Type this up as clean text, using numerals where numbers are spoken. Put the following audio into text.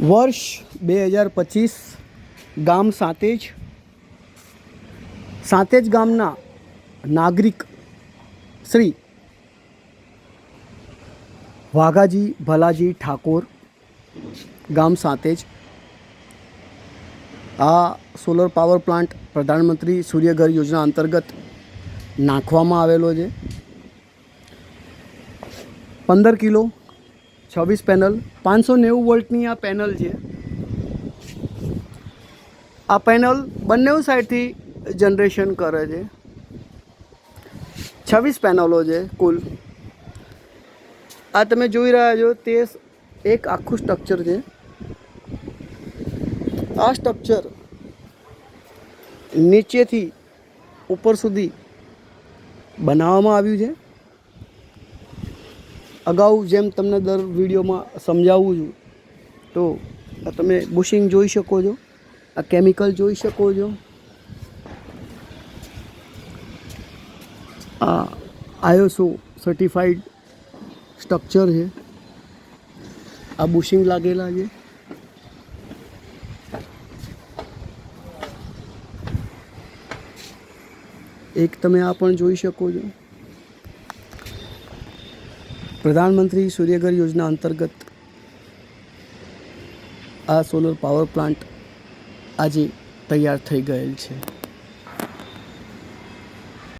વર્ષ 2025 ગામ સાંતેજ ગામના નાગરિક શ્રી વાઘાજી ભલાજી ઠાકોર ગામ સાંતેજ આ સોલર પાવર પ્લાન્ટ પ્રધાનમંત્રી સૂર્યઘર યોજના અંતર્ગત નાખવામાં આવેલો છે। 15 કિલો 26 પેનલ 590 વોલ્ટની આ પેનલ છે। આ પેનલ બંને સાઈડથી જનરેશન કરે છે। 26 પેનલો છે કુલ। આ તમે જોઈ રહ્યા છો તે એક આખું સ્ટ્રક્ચર છે। આ સ્ટ્રક્ચર નીચેથી ઉપર સુધી બનાવવામાં આવ્યું છે। અગાઉ જેમ તમને દર વિડીયોમાં સમજાવું છું તો આ તમે બુશિંગ જોઈ શકો છો, આ કેમિકલ જોઈ શકો છો, આ ISO સર્ટિફાઈડ સ્ટ્રક્ચર છે। આ બુશિંગ લાગેલા છે। એક તમે આ પણ જોઈ શકો છો। પ્રધાનમંત્રી સૂર્યઘર યોજના અંતર્ગત આ સોલર પાવર પ્લાન્ટ આજે તૈયાર થઈ ગયેલ છે।